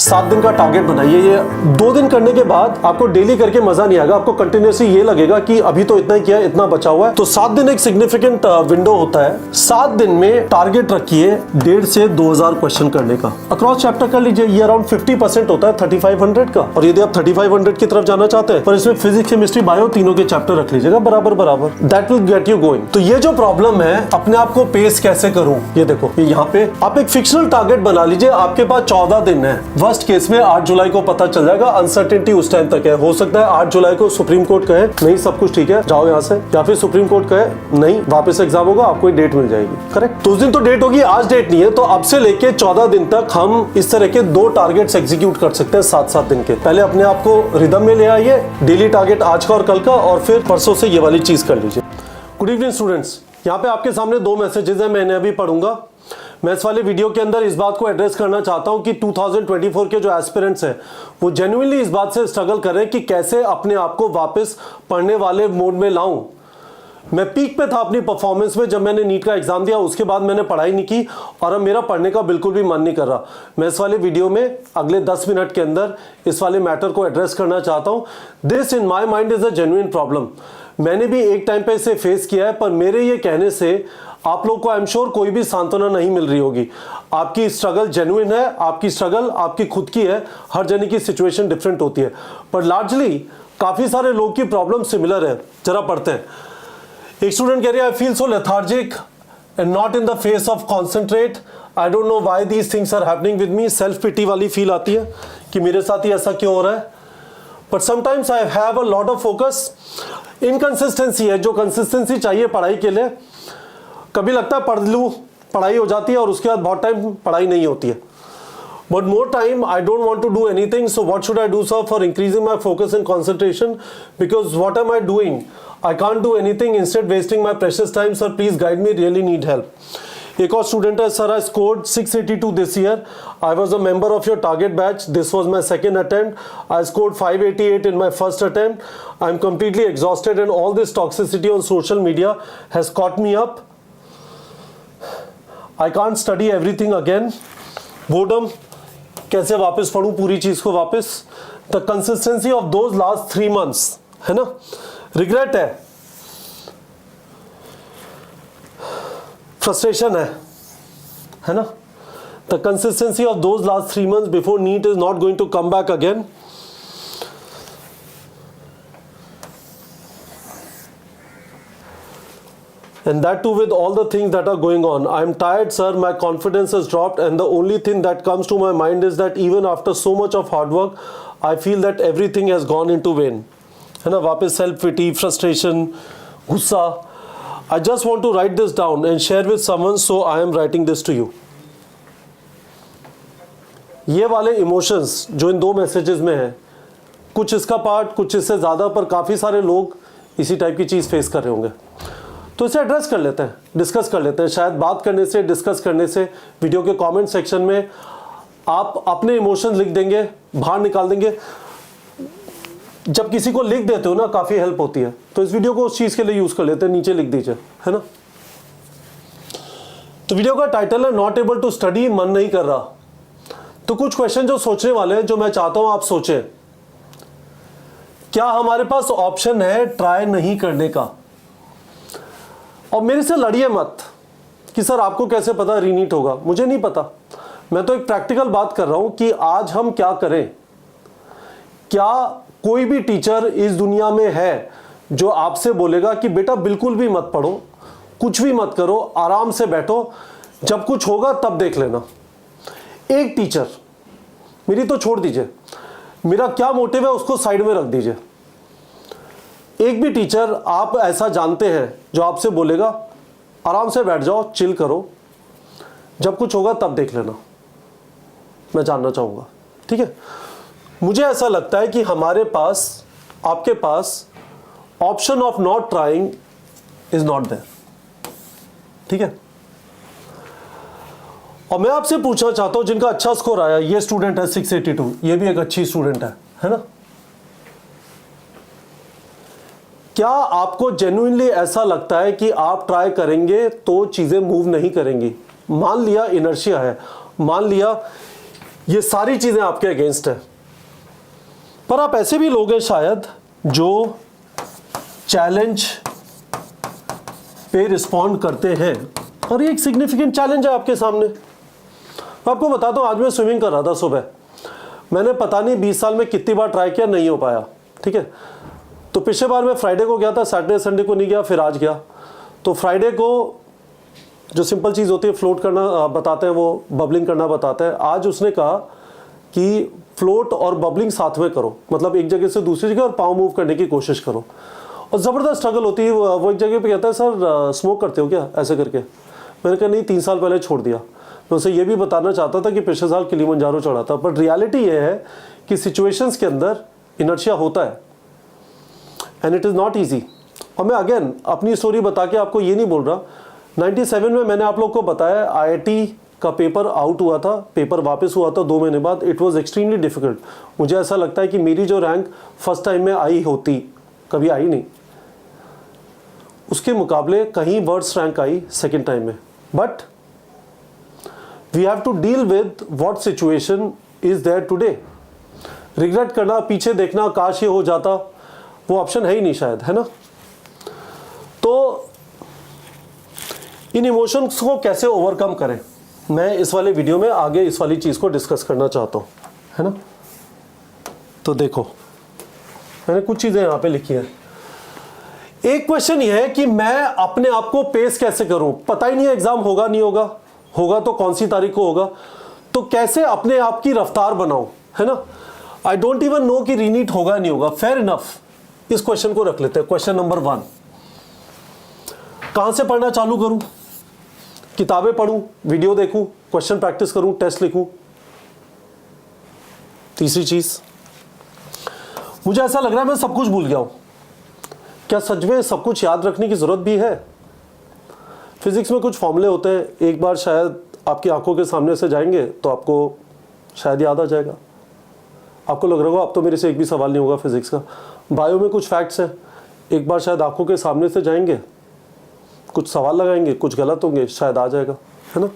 7 दिन का टारगेट बनाइए। ये 2 दिन करने के बाद आपको डेली करके मजा नहीं आएगा, आपको कंटिन्यूसली ये लगेगा कि अभी तो इतना ही किया, इतना बचा हुआ है। तो 7 दिन एक सिग्निफिकेंट विंडो होता है। 7 दिन में टारगेट रखिए 1,500 से 2,000 क्वेश्चन करने का। अक्रॉस चैप्टर कर लीजिए, ये अराउंड 50% होता है 3500 का। और यदि आप 3500 की तरफ जाना चाहते हैं, पर इसमें फिजिक्स, केमिस्ट्री, बायो तीनों के चैप्टर रख लीजिएगा बराबर बराबर। That will get you going. तो ये जो प्रॉब्लम है, अपने आप को पेस कैसे करूं, ये देखो, यहाँ पे आप एक फिक्शनल टारगेट बना लीजिए। आपके पास 14 दिन है। वर्स्ट केस में 8 जुलाई को पता चल जाएगा, अनसर्टेनिटी उस टाइम तक है। हो सकता है 8 जुलाई को सुप्रीम कोर्ट कहे नहीं सब कुछ ठीक है, जाओ यहाँ से, या फिर सुप्रीम कोर्ट कहे नहीं वापस एग्जाम होगा, आपको डेट मिल जाएगी। करेक्ट? तो उस दिन तो डेट होगी, आज डेट नहीं है। तो अब से लेके 14 दिन तक हम इस तरह के 2 टारगेट्स एग्जीक्यूट कर सकते हैं 7-7 दिन के। पहले अपने आप को रिदम में ले आइए, डेली टारगेट आज का और कल का, और फिर परसों से ये वाली चीज कर लीजिए। गुड इवनिंग स्टूडेंट्स, यहाँ पे आपके सामने 2 मैसेजेस हैं, मैंने अभी पढ़ूंगा। मैं इस वाले वीडियो के अंदर इस बात को एड्रेस करना चाहता हूं कि 2024 के जो एस्पिरेंट्स हैं वो जेन्युइनली इस बात से स्ट्रगल कर रहे हैं कि कैसे अपने आप को वापस पढ़ने वाले मोड में लाऊं। मैं पीक पे था अपनी परफॉर्मेंस में जब मैंने नीट का एग्जाम दिया, उसके बाद मैंने पढ़ाई नहीं की और अब मेरा पढ़ने का बिल्कुल भी मन नहीं कर रहा। मैं इस वाले वीडियो में अगले 10 मिनट के अंदर इस वाले मैटर को एड्रेस करना चाहता हूं। This in my mind is a genuine problem. मैंने भी एक टाइम पे इसे फेस किया है, पर मेरे ये कहने से आप लोग को आई एम श्योर कोई भी सांत्वना नहीं मिल रही होगी। आपकी स्ट्रगल जेन्युइन है, आपकी स्ट्रगल आपकी खुद की है, हर जने की सिचुएशन डिफरेंट होती है, पर लार्जली काफी सारे लोग की प्रॉब्लम सिमिलर है। जरा पढ़ते हैं। एक स्टूडेंट कह रही है, I feel so lethargic and not in the face of concentrate, I don't know why these things are happening with me. Self pity वाली फील आती है कि मेरे साथ ही ऐसा क्यों हो रहा है। But sometimes I have a lot of focus. Inconsistency है, जो कंसिस्टेंसी चाहिए पढ़ाई के लिए। कभी लगता है पढ़ लूँ, पढ़ाई हो जाती है, और उसके बाद बहुत टाइम पढ़ाई नहीं होती है। But more time I don't want to do anything, so what should I do sir for increasing my focus and concentration, because what am I doing, I can't do anything, instead wasting my precious time, sir please guide me, really need help. एक और student है, sir I scored 682 this year, I was a member of your target batch, this was my second attempt, I scored 588 in my first attempt, I am completely exhausted and all this toxicity on social media has caught me up. I can't study everything again. Boredom, कैसे वापस पढ़ूं पूरी चीज को वापस। The consistency of those last 3 months, है ना। Regret है frustration है ना। The consistency of those last 3 months before NEET is not going to come back again. And that too with all the things that are going on. I am tired, sir. My confidence has dropped, and the only thing that comes to my mind is that even after so much of hard work, I feel that everything has gone into vain. है ना, वापस self pity, frustration, गुस्सा. I just want to write this down and share with someone, so I am writing this to you. ये वाले emotions जो इन 2 messages में है, कुछ इसका पार्ट, कुछ इससे ज़्यादा, पर काफ़ी सारे लोग इसी टाइप की चीज़ फेस कर रहे होंगे। तो इसे एड्रेस कर लेते हैं, डिस्कस कर लेते हैं। शायद बात करने से, डिस्कस करने से, वीडियो के कमेंट सेक्शन में आप अपने इमोशंस लिख देंगे, बाहर निकाल देंगे। जब किसी को लिख देते हो ना, काफ़ी हेल्प होती है। तो इस वीडियो को उस चीज़ के लिए यूज़ कर लेते हैं, नीचे लिख दीजिए, है ना। तो वीडियो का टाइटल है नॉट एबल टू स्टडी, मन नहीं कर रहा। तो कुछ क्वेश्चन जो सोचने वाले हैं, जो मैं चाहता हूं आप सोचें। क्या हमारे पास ऑप्शन है ट्राई नहीं करने का? और मेरे से लड़िए मत कि सर आपको कैसे पता रीनीट होगा। मुझे नहीं पता, मैं तो एक प्रैक्टिकल बात कर रहा हूं कि आज हम क्या करें। क्या कोई भी टीचर इस दुनिया में है जो आपसे बोलेगा कि बेटा बिल्कुल भी मत पढ़ो, कुछ भी मत करो, आराम से बैठो, जब कुछ होगा तब देख लेना? एक टीचर, मेरी तो छोड़ दीजिए, मेरा क्या मोटिव है उसको साइड में रख दीजिए। एक भी टीचर आप ऐसा जानते हैं जो आपसे बोलेगा आराम से बैठ जाओ, चिल करो, जब कुछ होगा तब देख लेना? मैं जानना चाहूँगा, ठीक है। मुझे ऐसा लगता है कि हमारे पास, आपके पास option of not trying is not there, ठीक है। और मैं आपसे पूछना चाहता हूं, जिनका अच्छा स्कोर आया, ये स्टूडेंट है 682, ये भी एक अच्छी स्टूडेंट है ना। क्या आपको जेन्युइनली ऐसा लगता है कि आप ट्राई करेंगे तो चीजें मूव नहीं करेंगी? मान लिया इनर्शिया है, मान लिया ये सारी चीजें आपके अगेंस्ट है। पर आप ऐसे भी लोग हैं शायद जो चैलेंज पे रिस्पॉन्ड करते हैं, और ये एक सिग्निफिकेंट चैलेंज है आपके सामने। मैं आपको बताता हूँ, आज मैं स्विमिंग कर रहा था सुबह, मैंने पता नहीं 20 साल में कितनी बार ट्राई किया, नहीं हो पाया, ठीक है। तो पिछले बार मैं फ्राइडे को गया था, सैटरडे संडे को नहीं गया, फिर आज गया। तो फ्राइडे को जो सिंपल चीज़ होती है फ्लोट करना बताते हैं, वो बबलिंग करना बताते हैं। आज उसने कहा कि फ्लोट और बबलिंग साथ में करो, मतलब एक जगह से दूसरी जगह और पाँव मूव करने की कोशिश करो। और ज़बरदस्त स्ट्रगल होती है। वो एक जगह पे कहता है, सर स्मोक करते हो क्या, ऐसे करके। मैंने कहा नहीं, 3 साल पहले छोड़ दिया। मैं उसे ये भी बताना चाहता था कि पिछले साल किलिमंजारो चढ़ा था। बट रियलिटी ये है कि सिचुएशंस के अंदर इनर्शिया होता है, and it is not easy. और मैं अगेन अपनी स्टोरी बता के आपको ये नहीं बोल रहा, 97 में मैंने आप लोग को बताया IIT का पेपर आउट हुआ था, पेपर वापस हुआ था 2 महीने बाद। It was extremely difficult. मुझे ऐसा लगता है कि मेरी जो रैंक फर्स्ट टाइम में आई होती, कभी आई नहीं, उसके मुकाबले कहीं वर्स्ट रैंक आई सेकेंड टाइम में। But we have to deal with what situation is there today. Regret करना, पीछे देखना, काश ये हो जाता, वो ऑप्शन है ही नहीं शायद, है ना। तो इन इमोशंस को कैसे ओवरकम करें, मैं इस वाले वीडियो में आगे इस वाली चीज़ को डिस्कस करना चाहता हूँ, है ना। तो देखो, मैंने कुछ चीज़ें यहाँ पे लिखी हैं। एक क्वेश्चन ये है कि मैं अपने आप को पेस कैसे करूं, पता ही नहीं है एग्जाम होगा नहीं होगा, होगा तो कौन सी तारीख को होगा, तो कैसे अपने आप की रफ्तार बनाऊं, है ना। आई डोंट इवन नो कि रीनीट होगा नहीं होगा, फेयर इनफ। इस क्वेश्चन को रख लेते हैं, क्वेश्चन नंबर 1। कहां से पढ़ना चालू करूं, किताबें पढ़ूं, वीडियो देखूं, क्वेश्चन प्रैक्टिस करूं, टेस्ट लिखूं। तीसरी चीज, मुझे ऐसा लग रहा है मैं सब कुछ भूल गया हूं। क्या सच में सब कुछ याद रखने की जरूरत भी है। फिजिक्स में कुछ फॉर्मूले होते हैं, एक बार शायद आपकी आंखों के सामने से जाएंगे तो आपको शायद याद आ जाएगा। आपको लग रहा होगा अब तो मेरे से एक भी सवाल नहीं होगा फिजिक्स का। बायो में कुछ फैक्ट्स हैं, एक बार शायद आंखों के सामने से जाएंगे, कुछ सवाल लगाएंगे, कुछ गलत होंगे, शायद आ जाएगा, है ना।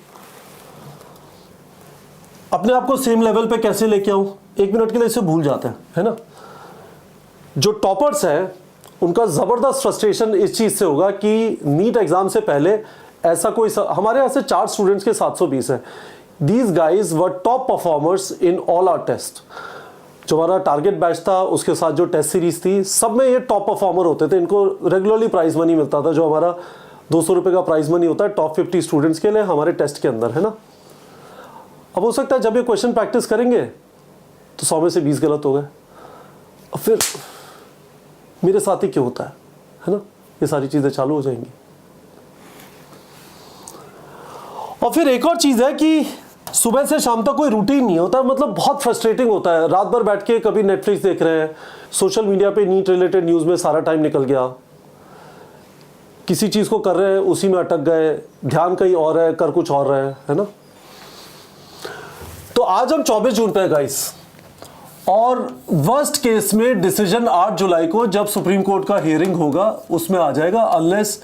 अपने आप को सेम लेवल पे कैसे लेके आऊं, 1 मिनट के लिए इसे भूल जाते हैं, है ना। जो टॉपर्स हैं उनका जबरदस्त फ्रस्ट्रेशन इस चीज से होगा कि नीट एग्जाम से पहले ऐसा कोई हमारे यहाँ से 4 स्टूडेंट्स के 720 हैं। These guys were top performers in all our test. जो हमारा टारगेट बैच था उसके साथ जो टेस्ट सीरीज थी, सब में ये टॉप परफॉर्मर होते थे। इनको रेगुलरली प्राइज मनी मिलता था, जो हमारा 200 रुपये का प्राइज मनी होता है टॉप 50 स्टूडेंट्स के लिए हमारे टेस्ट के अंदर, है ना। अब हो सकता है जब ये क्वेश्चन प्रैक्टिस करेंगे तो 100 में से 20 गलत हो गए, और फिर मेरे साथ ही क्यों होता है ना। ये सारी चीजें चालू हो जाएंगी। और फिर एक और चीज है कि सुबह से शाम तक कोई रूटीन नहीं होता, मतलब बहुत फ्रस्ट्रेटिंग होता है। रात भर बैठ के कभी नेटफ्लिक्स देख रहे हैं, सोशल मीडिया पे नीट रिलेटेड न्यूज में सारा टाइम निकल गया, किसी चीज को कर रहे हैं उसी में अटक गए, ध्यान कहीं और है, कर कुछ और रहे हैं, है ना। तो आज हम 24 जून पे गाइस, और वर्स्ट केस में डिसीजन 8 जुलाई को जब सुप्रीम कोर्ट का हियरिंग होगा उसमें आ जाएगा, अनलेस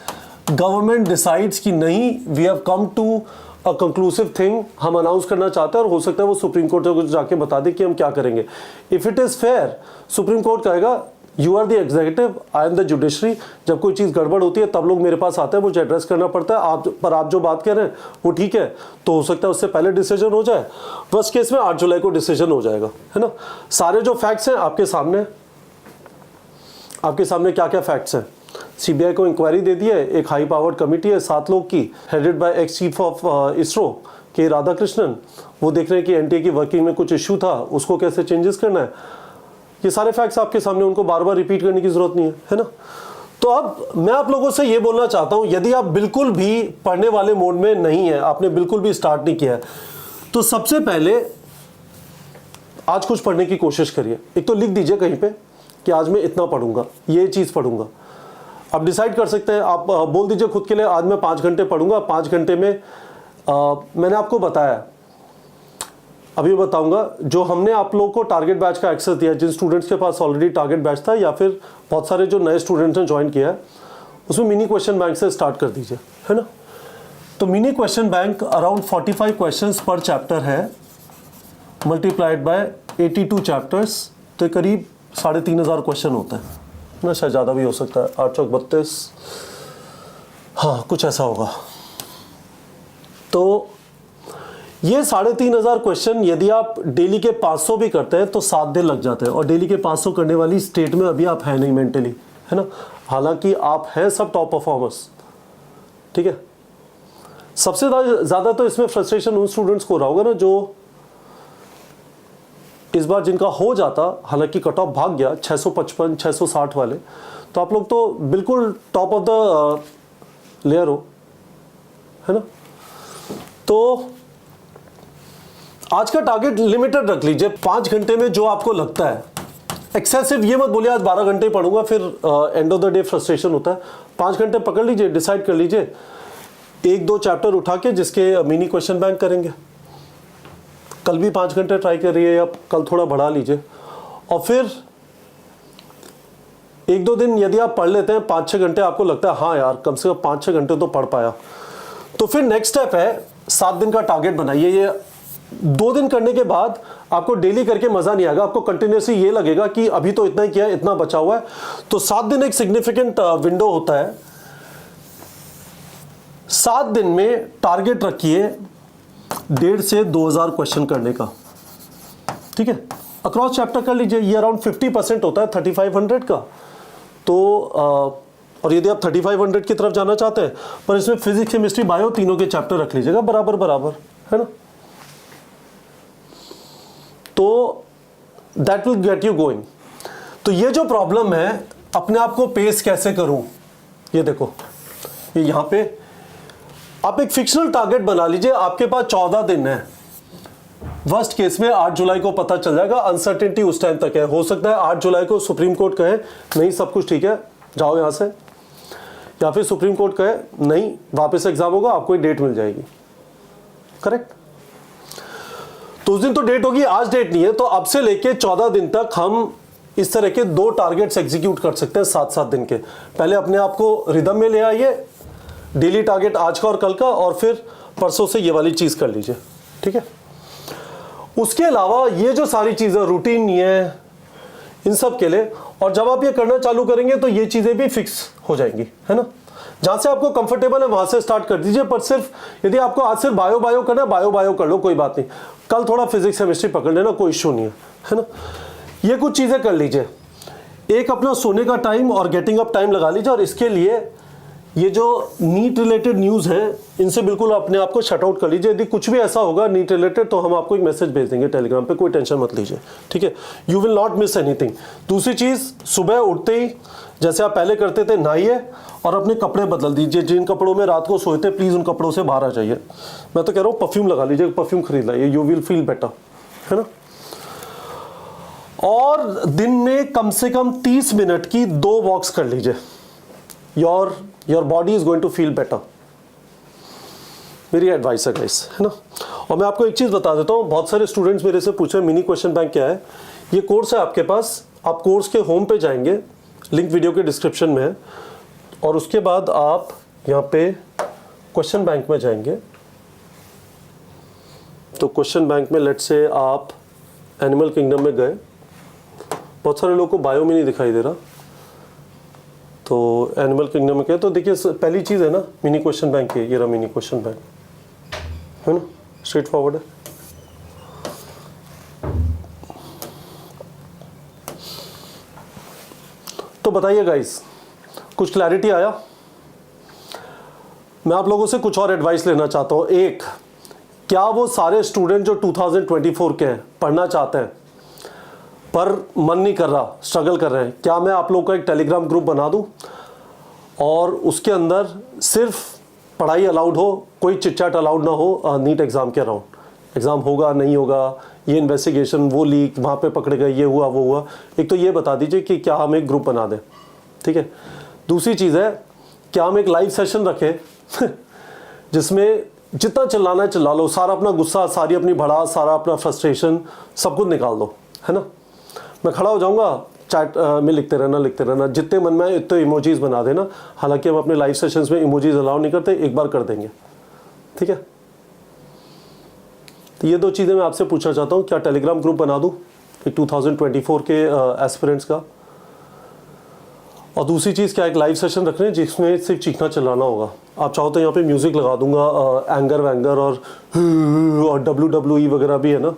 गवर्नमेंट डिसाइड्स कि नहीं we have come to a conclusive thing, हम अनाउंस करना चाहते हैं। और हो सकता है वो सुप्रीम कोर्ट को जाके बता दे कि हम क्या करेंगे। If it is fair, supreme court कहेगा you are the executive, I am the judiciary. जब कोई चीज़ गड़बड़ होती है तब लोग मेरे पास आते हैं, मुझे एड्रेस करना पड़ता है। आप जो बात कह रहे हैं वो ठीक है, तो हो सकता है उससे पहले डिसीजन हो जाए। वर्स्ट केस में 8 जुलाई को डिसीजन हो जाएगा, है ना। सारे जो फैक्ट्स हैं आपके सामने क्या क्या फैक्ट्स हैं। सीबीआई को इंक्वायरी दे दी है, एक हाई पावर्ड कमेटी है 7 लोग की, headed by ex chief of ISRO के राधाकृष्णन। वो देख रहे हैं कि एनटीए की वर्किंग में कुछ इश्यू था, उसको कैसे चेंजेस करना है। ये सारे फैक्ट्स आपके सामने, उनको बार बार रिपीट करने की जरूरत नहीं है ना। तो अब मैं आप लोगों से ये बोलना चाहता हूं, यदि आप बिल्कुल भी पढ़ने वाले मोड में नहीं है, आपने बिल्कुल भी स्टार्ट नहीं किया है, तो सबसे पहले आज कुछ पढ़ने की कोशिश करिए। एक तो लिख दीजिए कहीं पे कि आज मैं इतना पढ़ूंगा, ये चीज पढ़ूंगा। आप डिसाइड कर सकते हैं, आप बोल दीजिए खुद के लिए आज मैं 5 घंटे पढ़ूंगा। 5 घंटे में मैंने आपको बताया, अभी बताऊंगा, जो हमने आप लोगों को टारगेट बैच का एक्सेस दिया, जिन स्टूडेंट्स के पास ऑलरेडी टारगेट बैच था या फिर बहुत सारे जो नए स्टूडेंट्स ने ज्वाइन किया है, उसमें मिनी क्वेश्चन बैंक से स्टार्ट कर दीजिए, है ना। तो mini question bank around 45 questions पर चैप्टर है, मल्टीप्लाइड बाय 82 चैप्टर्स, तो करीब 3500 क्वेश्चन होता है ना, शायद ज़्यादा भी हो सकता है, 8 चौक 32, हाँ कुछ ऐसा होगा। तो ये 3500 क्वेश्चन यदि आप डेली के 500 भी करते हैं तो 7 दिन लग जाते हैं, और डेली के 500 करने वाली स्टेट में अभी आप हैं नहीं मेंटली, है ना, हालांकि आप हैं सब टॉप परफॉर्मर्स, ठीक है। सबसे ज़्यादा तो इसमें फ्रस्ट्रेशन उन स्टूडेंट्स को रहा होगा ना जो इस बार जिनका हो जाता, हालांकि कट ऑफ भाग गया 655 660 वाले, तो आप लोग तो बिल्कुल टॉप ऑफ द लेयर हो, है ना। तो आज का टारगेट लिमिटेड रख लीजिए, 5 घंटे में जो आपको लगता है, एक्सेसिव ये मत बोलिए आज 12 घंटे पढ़ूंगा, फिर end of the day frustration होता है। 5 घंटे पकड़ लीजिए, डिसाइड कर लीजिए 1-2 चैप्टर उठा के जिसके मिनी क्वेश्चन बैंक करेंगे। कल भी 5 घंटे ट्राई करिए या कल थोड़ा बढ़ा लीजिए, और फिर 1-2 दिन यदि आप पढ़ लेते हैं 5-6 घंटे, आपको लगता है हाँ यार कम से कम 5-6 घंटे तो पढ़ पाया, तो फिर नेक्स्ट स्टेप है 7 दिन का टारगेट बनाइए। ये 2 दिन करने के बाद आपको डेली करके मजा नहीं आएगा, आपको कंटिन्यूसली ये लगेगा कि अभी तो इतना ही किया, इतना बचा हुआ है। तो 7 दिन एक सिग्निफिकेंट विंडो होता है। 7 दिन में टारगेट रखिए 1,500 से 2,000 क्वेश्चन करने का, ठीक है। अक्रॉस चैप्टर कर लीजिए, ये अराउंड 50% होता है 3500 का। तो और यदि आप 3500 की तरफ जाना चाहते हैं, पर इसमें फिजिक्स केमिस्ट्री बायो तीनों के चैप्टर रख लीजिएगा बराबर बराबर, है ना। तो that will get you going. तो ये जो प्रॉब्लम है, अपने आप को पेस कैसे करूं, ये देखो, ये यहां पे आप एक फिक्शनल टारगेट बना लीजिए। आपके पास 14 दिन है, वर्स्ट केस में 8 जुलाई को पता चल जाएगा, अनसर्टेनिटी उस टाइम तक है। हो सकता है 8 जुलाई को सुप्रीम कोर्ट कहे नहीं सब कुछ ठीक है जाओ यहां से, या फिर सुप्रीम कोर्ट कहे नहीं वापस एग्जाम होगा, आपको एक डेट मिल जाएगी, करेक्ट। तो उस दिन तो डेट होगी, आज डेट नहीं है। तो अब से लेके 14 दिन तक हम इस तरह के 2 टारगेट्स एग्जीक्यूट कर सकते हैं 7-7 दिन के। पहले अपने आप को रिदम में ले आइए, डेली टारगेट आज का और कल का, और फिर परसों से ये वाली चीज कर लीजिए, ठीक है। उसके अलावा ये जो सारी चीजें रूटीन नहीं है इन सब के लिए, और जब आप ये करना चालू करेंगे तो ये चीजें भी फिक्स हो जाएंगी, है ना। जहां से आपको कंफर्टेबल है वहां से स्टार्ट कर दीजिए। पर सिर्फ यदि आपको आज सिर्फ बायो करना है, बायो कर लो, कोई बात नहीं। कल थोड़ा फिजिक्स केमिस्ट्री पकड़ लेना, कोई इश्यू नहीं है ना। ये कुछ चीजें कर लीजिए। एक अपना सोने का टाइम और गेटिंग अप टाइम लगा लीजिए, और इसके लिए ये जो नीट रिलेटेड न्यूज़ है इनसे बिल्कुल अपने आप को शट आउट कर लीजिए। यदि कुछ भी ऐसा होगा नीट रिलेटेड तो हम आपको एक मैसेज भेज देंगे टेलीग्राम पे, कोई टेंशन मत लीजिए, ठीक है। You will not miss anything. दूसरी चीज़, सुबह उठते ही जैसे आप पहले करते थे, नहाइए और अपने कपड़े बदल दीजिए। जिन कपड़ों में रात को सोए थे प्लीज़ उन कपड़ों से बाहर आ जाइए। मैं तो कह रहा हूँ परफ्यूम लगा लीजिए, परफ्यूम खरीद लाइए, यू विल फील बेटर, है ना। और दिन में कम से कम 30 मिनट की 2 वॉक्स कर लीजिए। Your body is going to feel better, मेरी एडवाइस है गाइस, है ना। और मैं आपको एक चीज़ बता देता हूँ, बहुत सारे स्टूडेंट्स मेरे से पूछे मिनी क्वेश्चन बैंक क्या है। ये कोर्स है आपके पास, आप कोर्स के होम पे जाएंगे, लिंक वीडियो के डिस्क्रिप्शन में है, और उसके बाद आप यहाँ पे क्वेश्चन बैंक में जाएंगे। तो क्वेश्चन बैंक में लेट्स से आप एनिमल किंगडम में गए, बहुत सारे लोगों को बायो में नहीं दिखाई दे रहा, तो एनिमल किंगडम में गए तो देखिए पहली चीज़ है ना मिनी क्वेश्चन बैंक है, ये रहा मिनी क्वेश्चन बैंक, है ना, स्ट्रेट फॉरवर्ड है। तो बताइए गाइस, कुछ क्लैरिटी आया? मैं आप लोगों से कुछ और एडवाइस लेना चाहता हूँ। एक, क्या वो सारे स्टूडेंट जो 2024 के हैं, पढ़ना चाहते हैं पर मन नहीं कर रहा, स्ट्रगल कर रहे हैं, क्या मैं आप लोगों का एक टेलीग्राम ग्रुप बना दूं और उसके अंदर सिर्फ पढ़ाई अलाउड हो, कोई चिटचैट अलाउड ना हो नीट एग्ज़ाम के अराउंड, एग्ज़ाम होगा नहीं होगा, ये इन्वेस्टिगेशन, वो लीक वहाँ पे पकड़े गए, ये हुआ वो हुआ। एक तो ये बता दीजिए कि क्या हम एक ग्रुप बना दें, ठीक है। दूसरी चीज़ है, क्या हम एक लाइव सेशन रखें जिसमें जितना चिल्लाना है चिल्ला लो, सारा अपना गुस्सा, सारी अपनी भड़ास, सारा अपना फ्रस्ट्रेशन सब कुछ निकाल दो, है ना। मैं खड़ा हो जाऊंगा, चैट में लिखते रहना, जितने मन में इतने इमोजीज बना देना। हालांकि हम अपने लाइव सेशंस में इमोजीज अलाउ नहीं करते, एक बार कर देंगे, ठीक है। तो ये दो चीज़ें मैं आपसे पूछना चाहता हूँ, क्या टेलीग्राम ग्रुप बना दूँ एक 2024 के एस्पिरेंट्स का? और दूसरी चीज़, क्या एक लाइव सेशन रख रहे हैं जिसमें सिर्फ चीखना चिल्लाना होगा? आप चाहो तो यहाँ पे म्यूज़िक लगा दूंगा, एंगर वैंगर और WWE वगैरह भी है ना,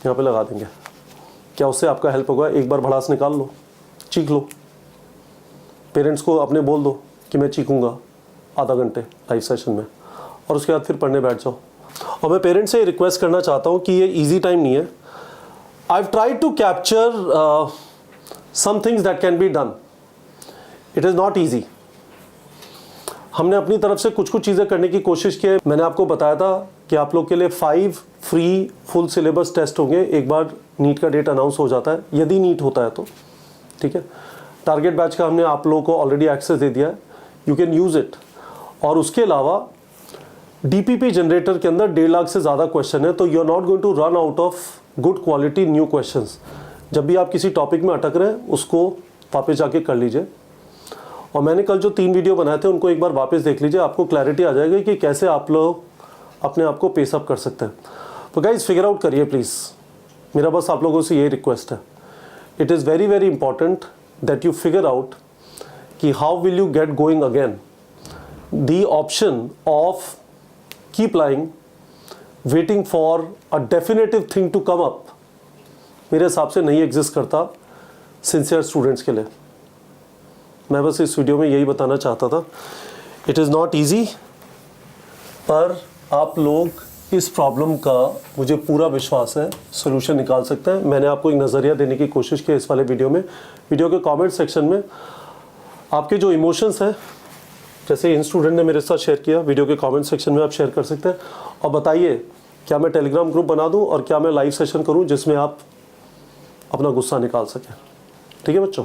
यहाँ पे लगा देंगे। क्या उससे आपका हेल्प होगा? एक बार भड़ास निकाल लो, चीख लो, पेरेंट्स को अपने बोल दो कि मैं चीखूंगा आधा घंटे लाइव सेशन में, और उसके बाद फिर पढ़ने बैठ जाओ। और मैं पेरेंट्स से रिक्वेस्ट करना चाहता हूँ कि ये ईजी टाइम नहीं है। I have tried to capture some things that can be done, it is not easy. हमने अपनी तरफ से कुछ चीज़ें करने की कोशिश की है। मैंने आपको बताया था कि आप लोग के लिए 5 फ्री फुल सिलेबस टेस्ट होंगे एक बार नीट का डेट अनाउंस हो जाता है, यदि नीट होता है तो, ठीक है। टारगेट बैच का हमने आप लोगों को ऑलरेडी एक्सेस दे दिया है, यू कैन यूज़ इट। और उसके अलावा DPP जनरेटर के अंदर 1.5 लाख से ज़्यादा क्वेश्चन है, तो you are not going to run out of good quality new questions. जब भी आप किसी टॉपिक में अटक रहे हैं उसको वापस जाके कर लीजिए। और मैंने कल जो 3 वीडियो बनाए थे उनको एक बार वापस देख लीजिए, आपको क्लैरिटी आ जाएगी कि कैसे आप लोग अपने आप को पेस अप कर सकते हैं। तो गाइस फिगर आउट करिए प्लीज़, मेरा बस आप लोगों से यही रिक्वेस्ट है। It is very very important that you figure out कि how will you get going again. The option of keep lying waiting for a definitive thing to come up मेरे हिसाब से नहीं एग्जिस्ट करता सिंसियर स्टूडेंट्स के लिए। मैं बस इस वीडियो में यही बताना चाहता था। इट इज़ नॉट ईजी, पर आप लोग इस प्रॉब्लम का, मुझे पूरा विश्वास है, सोल्यूशन निकाल सकते हैं। मैंने आपको एक नज़रिया देने की कोशिश की इस वाले वीडियो में। वीडियो के कमेंट सेक्शन में आपके जो इमोशंस हैं, जैसे इन स्टूडेंट ने मेरे साथ शेयर किया, वीडियो के कमेंट सेक्शन में आप शेयर कर सकते हैं और बताइए क्या मैं टेलीग्राम ग्रुप बना दूं और क्या मैं लाइव सेशन करूं जिसमें आप अपना गुस्सा निकाल सकें। ठीक है बच्चों।